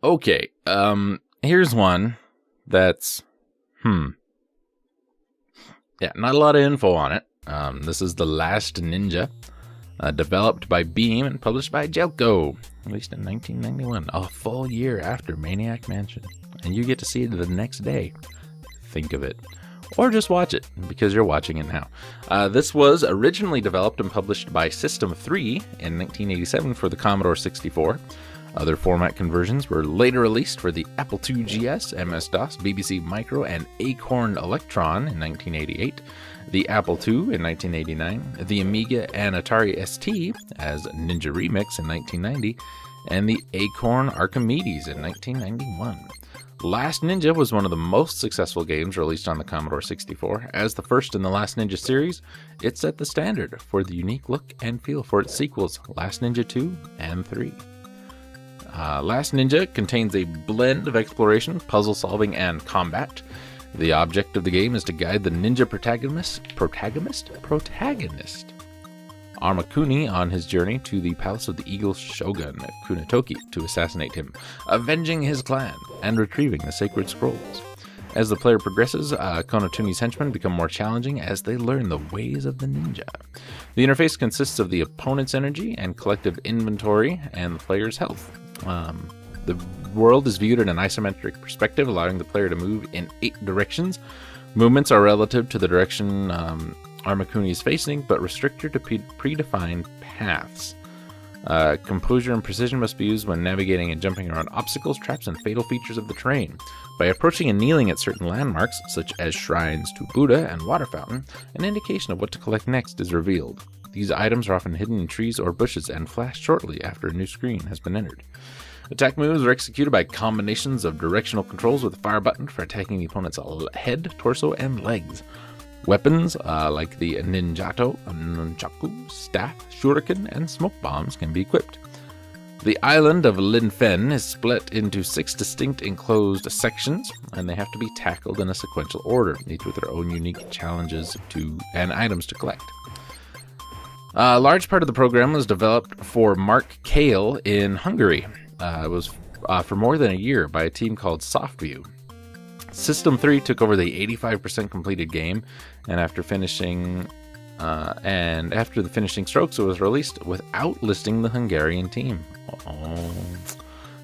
Okay, here's one that's, yeah, not a lot of info on it. This is The Last Ninja, developed by Beam and published by Jelko, released in 1991, a full year after Maniac Mansion. And you get to see it the next day. Think of it. Or just watch it, because you're watching it now. This was originally developed and published by System 3 in 1987 for the Commodore 64. Other format conversions were later released for the Apple II GS, MS-DOS, BBC Micro, and Acorn Electron in 1988, the Apple II in 1989, the Amiga and Atari ST as Ninja Remix in 1990, and the Acorn Archimedes in 1991. Last Ninja was one of the most successful games released on the Commodore 64. As the first in the Last Ninja series, it set the standard for the unique look and feel for its sequels, Last Ninja 2 and 3. Last Ninja contains a blend of exploration, puzzle solving, and combat. The object of the game is to guide the ninja protagonist Armakuni on his journey to the palace of the Eagle Shogun, Kunitoki, to assassinate him, avenging his clan, and retrieving the sacred scrolls. As the player progresses, Konotuni's henchmen become more challenging as they learn the ways of the ninja. The interface consists of the opponent's energy and collective inventory and the player's health. The world is viewed in an isometric perspective, allowing the player to move in 8 directions. Movements are relative to the direction Armakuni is facing, but restricted to predefined paths. Composure and precision must be used when navigating and jumping around obstacles, traps, and fatal features of the terrain. By approaching and kneeling at certain landmarks, such as shrines to Buddha and water fountain, an indication of what to collect next is revealed. These items are often hidden in trees or bushes and flash shortly after a new screen has been entered. Attack moves are executed by combinations of directional controls with a fire button for attacking the opponent's head, torso, and legs. Weapons like the nunchaku, staff, shuriken, and smoke bombs can be equipped. The island of Linfen is split into 6 distinct enclosed sections, and they have to be tackled in a sequential order, each with their own unique challenges and items to collect. A large part of the program was developed for Mark Kale in Hungary. It was for more than a year by a team called Softview. System 3 took over the 85% completed game, and after the finishing strokes, it was released without listing the Hungarian team. Oh.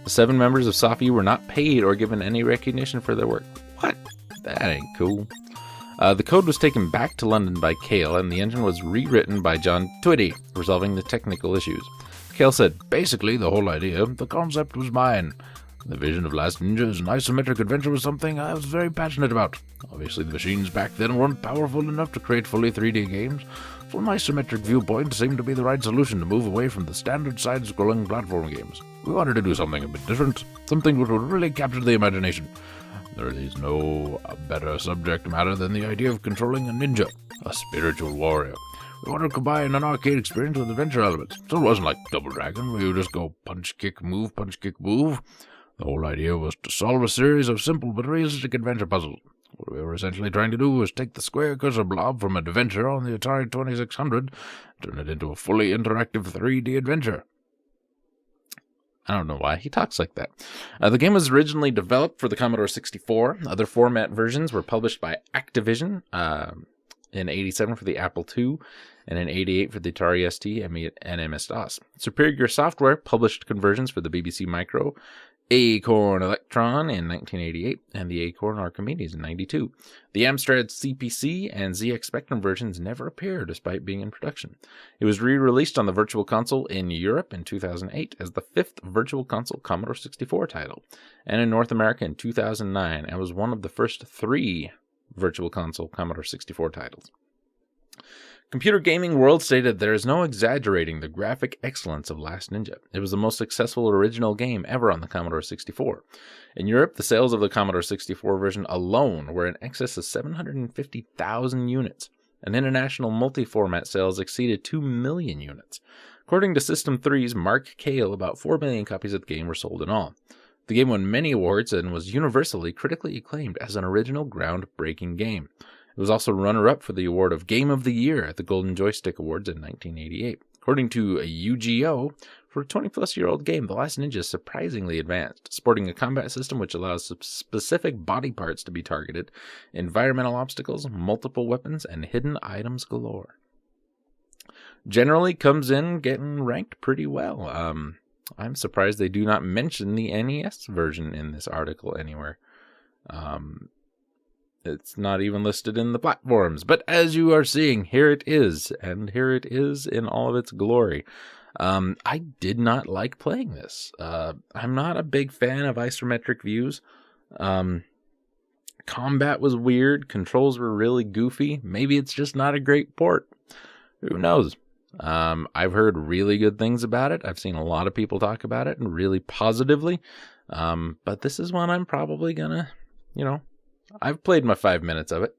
The 7 members of Softview were not paid or given any recognition for their work. What? That ain't cool. The code was taken back to London by Kale, and the engine was rewritten by John Twitty, resolving the technical issues. Kale said, "Basically, the whole idea, the concept was mine. The vision of Last Ninja as an isometric adventure was something I was very passionate about. Obviously, the machines back then weren't powerful enough to create fully 3D games. From an isometric viewpoint seemed to be the right solution to move away from the standard side-scrolling platform games. We wanted to do something a bit different, something which would really capture the imagination. There is no better subject matter than the idea of controlling a ninja, a spiritual warrior. We wanted to combine an arcade experience with adventure elements, so it wasn't like Double Dragon, where you just go punch, kick, move, punch, kick, move. The whole idea was to solve a series of simple but realistic adventure puzzles. What we were essentially trying to do was take the square cursor blob from Adventure on the Atari 2600, turn it into a fully interactive 3D adventure." I don't know why he talks like that. The game was originally developed for the Commodore 64. Other format versions were published by Activision in 87 for the Apple II, and in 88 for the Atari ST and MS-DOS. Superior Software published conversions for the BBC Micro, Acorn Electron in 1988, and the Acorn Archimedes in 92. The Amstrad CPC and ZX Spectrum versions never appeared despite being in production. It was re-released on the Virtual Console in Europe in 2008 as the 5th Virtual Console Commodore 64 title, and in North America in 2009, and was one of the first 3 Virtual Console Commodore 64 titles. Computer Gaming World stated there is no exaggerating the graphic excellence of Last Ninja. It was the most successful original game ever on the Commodore 64. In Europe, the sales of the Commodore 64 version alone were in excess of 750,000 units, and international multi-format sales exceeded 2 million units. According to System 3's Mark Kale, about 4 million copies of the game were sold in all. The game won many awards and was universally critically acclaimed as an original groundbreaking game. It was also runner-up for the award of Game of the Year at the Golden Joystick Awards in 1988. According to UGO, For a 20-plus-year-old game, The Last Ninja is surprisingly advanced, sporting a combat system which allows specific body parts to be targeted, environmental obstacles, multiple weapons, and hidden items galore. Generally comes in getting ranked pretty well. I'm surprised they do not mention the NES version in this article anywhere. It's not even listed in the platforms, but as you are seeing, here it is, and here it is in all of its glory. I did not like playing this. I'm not a big fan of isometric views. Combat was weird. Controls were really goofy. Maybe it's just not a great port. Who knows? I've heard really good things about it. I've seen a lot of people talk about it and really positively. But this is one I'm probably gonna, I've played my 5 minutes of it.